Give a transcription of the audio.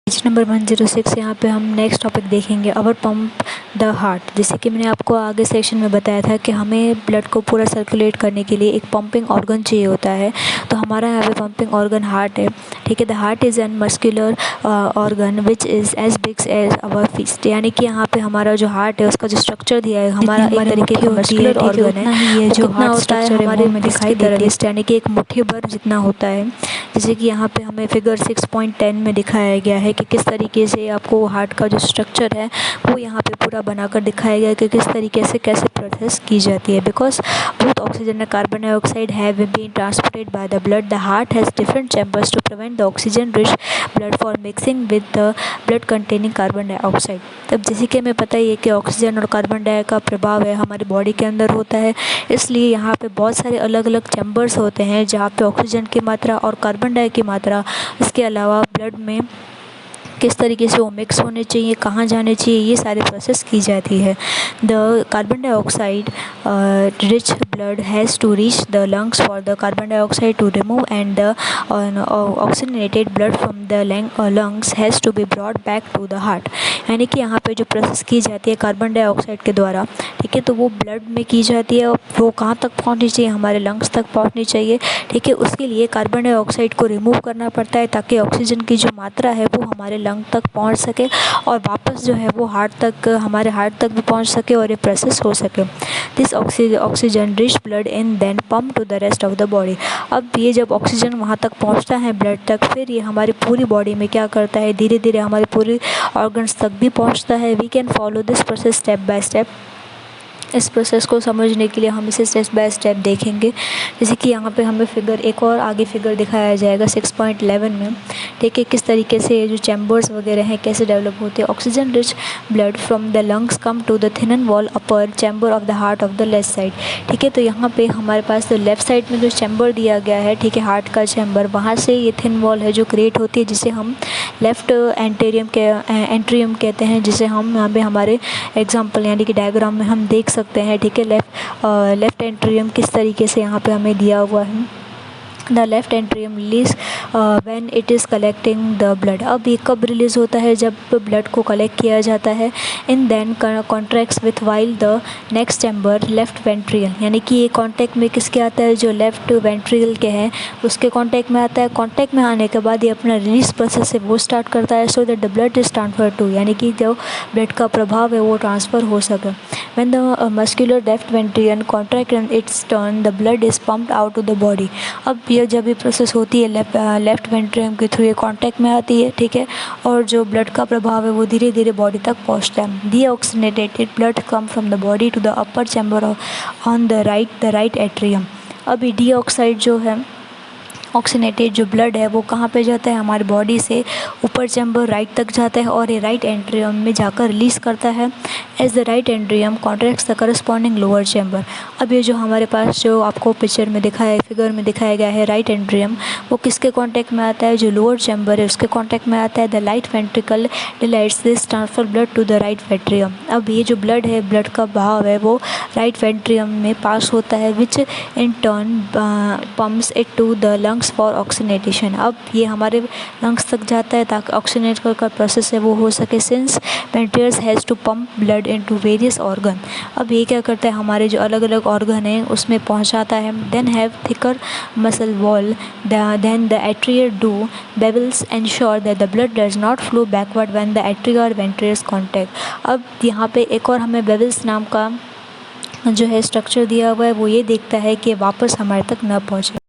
Page number 106 यहाँ पे हम नेक्स्ट टॉपिक देखेंगे अवर पंप द हार्ट। जैसे कि मैंने आपको आगे सेक्शन में बताया था कि हमें ब्लड को पूरा सर्कुलेट करने के लिए एक पंपिंग ऑर्गन चाहिए होता है, तो हमारा यहाँ पे पंपिंग ऑर्गन हार्ट है। ठीक है, the heart is an muscular organ which is as big as our fist. यानी कि यहाँ पे हमारा जो हार्ट है उसका जो स्ट्रक्चर दिया है हमारा एक तरीके का मस्कुलर ऑर्गन है, वो कितना होता है हमारे दिखाई देती है, यानी कि एक मुट्ठी भर जितना होता है। जैसे कि यहाँ पे हमें फिगर 6.10 में दिखाया गया है कि किस तरीके से आपको हार्ट का जो स्ट्रक्चर है वो यहाँ पे पूरा बनाकर दिखाया गया है कि किस तरीके से कैसे प्रोसेस की जाती है। Because both oxygen and carbon dioxide have been transported by the blood, the heart has different chambers to prevent the oxygen rich blood for mixing with the blood containing carbon dioxide. तब जैसे कि हमें पता ही है कि oxygen और carbon dioxide का प्रभाव है हमारी बॉडी के अंदर होता है, इसलिए यहाँ पे बहुत सारे अलग अलग चैम्बर्स होते हैं जहाँ पे ऑक्सीजन की मात्रा और कार्बन डाइऑक्साइड की मात्रा, इसके अलावा ब्लड में किस तरीके से वो मिक्स होने चाहिए, कहाँ जाने चाहिए, ये सारी प्रोसेस की जाती है। The carbon dioxide rich blood has to reach the lungs for the carbon dioxide to remove and the oxygenated blood from the lungs has to be brought back to the heart. यानी कि यहाँ पे जो process की जाती है carbon dioxide के द्वारा, ठीक है, तो वो ब्लड में की जाती है और वो कहाँ तक पहुँचनी चाहिए, हमारे लंग्स तक पहुँचनी चाहिए। ठीक है, उसके लिए कार्बन डाइऑक्साइड को रिमूव करना पड़ता है ताकि ऑक्सीजन की जो मात्रा है वो हमारे लंग तक पहुंच सके और वापस जो है वो हार्ट तक, हमारे हार्ट तक भी पहुंच सके और ये प्रोसेस हो सके। This oxygen rich blood in then pump to the rest of the body. अब ये जब ऑक्सीजन वहाँ तक पहुँचता है ब्लड तक, फिर ये हमारी पूरी बॉडी में क्या करता है, धीरे धीरे हमारे पूरे ऑर्गन्स तक भी पहुँचता है। We can follow this process step by step. इस प्रोसेस को समझने के लिए हम इसे स्टेप बाय स्टेप देखेंगे। जैसे कि यहाँ पे हमें फिगर एक और आगे फिगर दिखाया जाएगा 6.11 में। ठीक है, किस तरीके से जो चैम्बर्स वगैरह हैं कैसे डेवलप होते हैं। Oxygen rich blood from the lungs come to the thin wall upper chamber of the heart of the left side. ठीक है, तो यहाँ पे हमारे पास तो लेफ़्ट साइड में जो चैम्बर दिया गया है, ठीक है, हार्ट का चैम्बर, वहाँ से ये थिन वॉल है जो क्रिएट होती है, जिसे हम लेफ़्ट एंट्रियम कहते हैं, जिसे हम यहाँ पे हमारे एग्जाम्पल यानी कि डायग्राम में हम देख सकते हैं। ठीक है, लेफ़्ट एंट्रियम किस तरीके से यहाँ पे हमें दिया हुआ है। The left atrium release when it is collecting the blood. अब ये कब रिलीज़ होता है, जब ब्लड को कलेक्ट किया जाता है। In then contracts with while the next chamber left ventricle. यानी कि ये कॉन्टैक्ट में किसके आता है, जो लेफ़्ट वेंट्रिकल के हैं उसके कॉन्टैक्ट में आता है। कॉन्टैक्ट में आने के बाद ये अपना रिलीज प्रोसेस है वो स्टार्ट करता है, so that the blood is transfer to, यानी कि जो ब्लड का प्रभाव है वो ट्रांसफ़र हो सके। When the muscular left ventricle contract and its turn the blood is pumped out to the body. अब ये जब ये प्रोसेस होती है लेफ़्ट वेंट्रिकल के थ्रू ये कॉन्टैक्ट में आती है, ठीक है, और जो ब्लड का प्रभाव है वो धीरे धीरे बॉडी तक पहुंचता है। Deoxygenated blood come from the body to the upper chamber on the right atrium. अभी डीऑक्साइड जो है, ऑक्सीनेटेड जो ब्लड है वो कहाँ पे जाता है, हमारी बॉडी से ऊपर चैम्बर राइट तक जाता है और ये राइट एंट्रियम में जाकर रिलीज़ करता है। As the right atrium contracts the corresponding lower chamber. अब ये जो हमारे पास जो आपको पिक्चर में दिखाया है, फिगर में दिखाया गया है, राइट एंट्रियम वो किसके कॉन्टैक्ट में आता है, जो लोअर चैम्बर है उसके कॉन्टैक्ट में आता है। The right ventricle delights this transfer blood to the right ventricle. अब ये जो ब्लड है, ब्लड का बहाव है वो राइट वेंट्रियम में पास होता है, which in turn pumps it to the lungs for oxygenation. अब ये हमारे लंग्स तक जाता है ताकि ऑक्सीनेट का प्रोसेस है वो हो सके, since ventricles has to pump blood into various organ. अब ये क्या करता है, हमारे जो अलग अलग ऑर्गन हैं उसमें पहुंचाता है। Then have thicker muscle wall, then the atrial do valves ensure that the blood does not flow backward when the atria और वेंट्रिकल्स कॉन्टैक्ट। अब यहाँ पे एक और हमें बेवल्स नाम का जो है स्ट्रक्चर दिया हुआ है, वो ये देखता है कि वापस हमारे तक न पहुँचे।